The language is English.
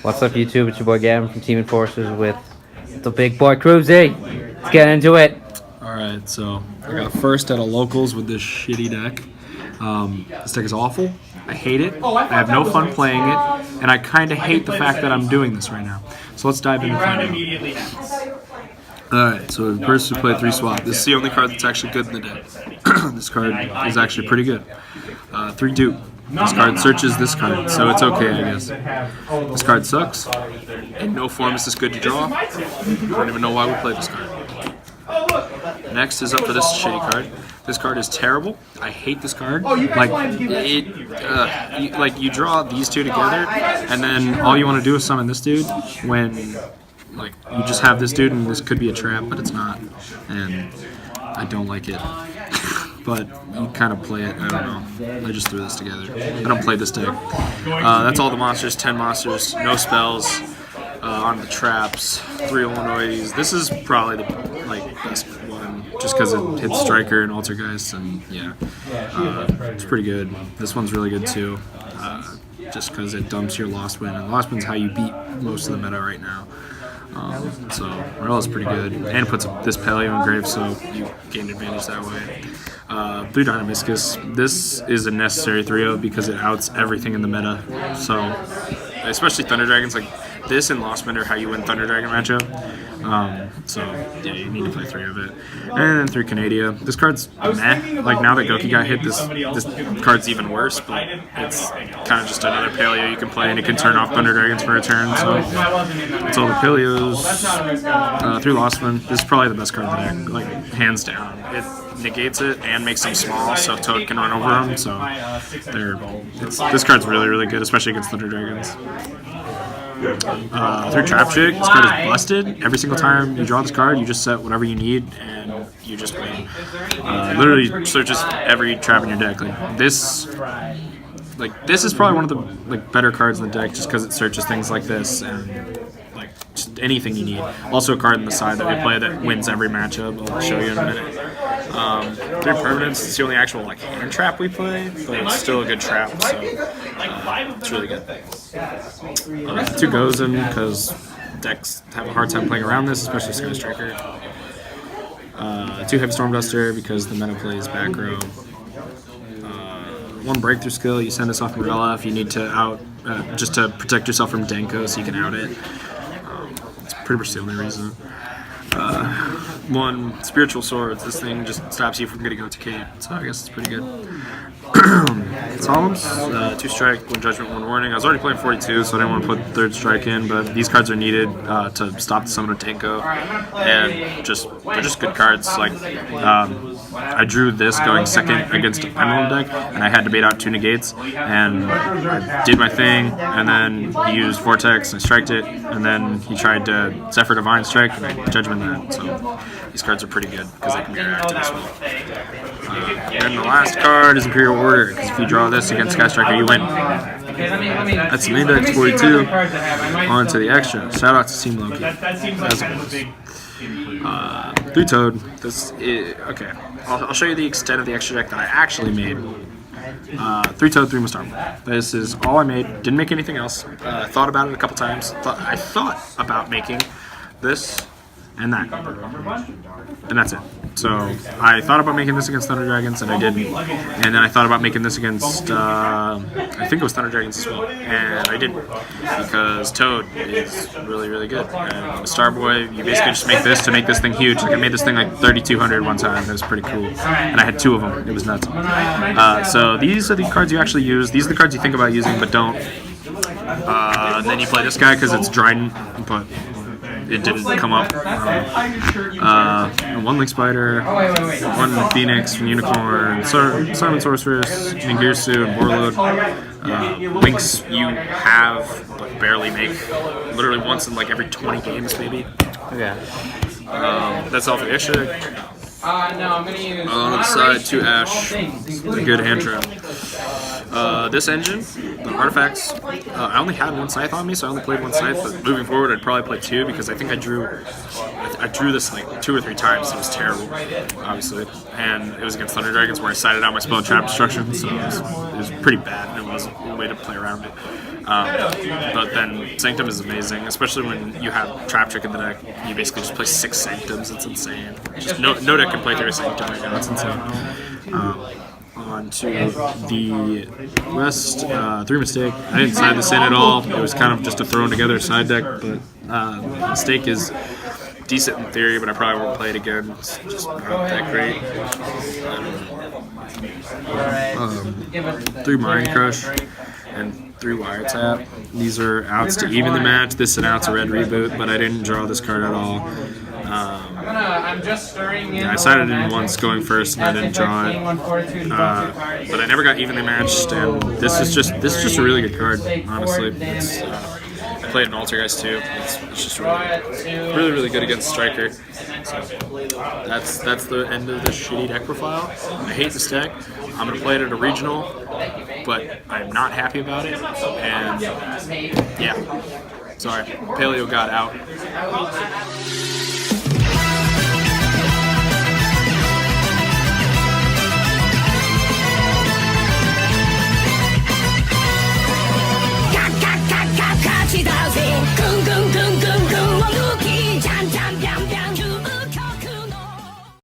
What's up, YouTube? It's your boy Gavin from Team Enforcers with the big boy Cruzy. Let's get into it. Alright, so I got first at a locals with this shitty deck. This deck is awful. I hate it. I have no fun playing it, and I kind of hate the fact that I'm doing this right now. So let's dive in and find out. Alright, so first we play 3 swap. This is the only card that's actually good in the deck. This card is actually pretty good. 3 dupe. This card searches this card, so it's okay, I guess. This card sucks. In no form is this good to draw. I don't even know why we play this card. Next is up for this shitty card. This card is terrible. I hate this card. You draw these two together, and then all you want to do is summon this dude when you just have this dude, and this could be a trap, but it's not. And I don't like it. But you kind of play it. I don't know. I just threw this together. I don't play this deck. That's all the monsters. 10 monsters. No spells. On the traps. 3 Illinois. This is probably the best one, just because it hits Striker and Altergeist, and yeah, it's pretty good. This one's really good too, just because it dumps your Lost Wind, and Lost Wind's how you beat most of the meta right now. So Morella's pretty good, and puts this Paleo in grave, so you gain advantage that way. 3 Dynamiscus. This is a necessary 3-0 because it outs everything in the meta. So, especially Thunder Dragons, like this and Lost Wind are how you win Thunder Dragon matchup. So yeah, you need to play 3 of it. And then 3 Canadia. This card's meh. Like now that Goki got hit, this card's even worse. But it's kind of just another Paleo you can play, and it can turn off Thunder Dragons for a turn. So it's all the Paleos. 3 Lost Wind. This is probably the best card in the deck, like hands down. It negates it and makes them small, so Toad can run over them. So this card's really, really good, especially against Thunder Dragons. 3 Trap Chick. This card is busted. Every single time you draw this card, you just set whatever you need, and you just win. Literally searches every trap in your deck. This is probably one of the better cards in the deck, just because it searches things like this and just anything you need. Also a card on the side that we play that wins every matchup. I'll show you in a minute. 3 Permanents. It's the only actual hand trap we play, but it's still a good trap, so it's really good. 2 Gozen, because decks have a hard time playing around this, especially Sky Striker. 2 Heavy Stormduster, because the meta plays back row. 1 Breakthrough Skill. You send this off Morella if you need to out, just to protect yourself from Denko, so you can out it. It's pretty much the only reason. 1 Spiritual Swords. This thing just stops you from getting OTK, so I guess it's pretty good. Solemns, 2 Strike, 1 Judgment, 1 Warning. I was already playing 42, so I didn't want to put 3rd Strike in, but these cards are needed to stop the summon of Denko, and they're just good cards. I drew this going second against a Pendulum deck, and I had to bait out 2 negates, and I did my thing, and then he used Vortex, and I striked it, and then he tried to Zephyr Divine Strike, and I Judgment that, so these cards are pretty good, because they can be reacted as well. And the last card is Imperial Order, because if you draw this against Sky Striker, you win. That's the main deck, 42. On to the extra. Shout out to Team Loki. As always. 3 Toad. Okay. I'll show you the extent of the extra deck that I actually made. 3 Toad, 3 Mustarbo. This is all I made. Didn't make anything else. Thought about it a couple times. I thought about making this and that, and that's it. So I thought about making this against Thunder Dragons, and I didn't. And then I thought about making this against, I think it was Thunder Dragons as well, and I didn't, because Toad is really, really good. And Starboy, you basically just make this to make this thing huge. I made this thing 3,200 one time. It was pretty cool, and I had 2 of them. It was nuts. So these are the cards you actually use. These are the cards you think about using but don't. And then you play this guy because it's Dryden, but it didn't come up. 1 Link Spider, 1 Phoenix, 1 Unicorn, Simon Sorceress, Ningirsu, and Warlord. Links you have but barely make, literally once in every 20 games maybe. Okay. That's all for the extra. On the side, 2 Ash, a good hand trap. This engine, the artifacts, I only had one scythe on me, so I only played one scythe, but moving forward I'd probably play two because I think I drew this like 2 or 3 times. It was terrible, obviously, and it was against Thunder Dragons where I sided out my spell and trap destruction, so it was pretty bad, and it wasn't a way to play around it. But then Sanctum is amazing, especially when you have Trap Trick in the deck. You basically just play 6 Sanctums. It's insane. Just no deck can play through a Sanctum right now. It's insane. On to the rest. 3 Mistake. I didn't side this in at all. It was kind of just a thrown together side deck, but Mistake is decent in theory, but I probably won't play it again. It's just not that great. 3 Mind Crush and 3 Wiretap. These are outs to even the match. This is an out's a red reboot, but I didn't draw this card at all. Yeah, I sided in once going first and I didn't draw it. But I never got evenly matched, and this is just a really good card, honestly. It's, I played an Altergeist too. It's just really good against Striker. So that's the end of the shitty deck profile. I hate this deck. I'm gonna play it at a regional, but I'm not happy about it. And yeah, sorry, Paleo got out.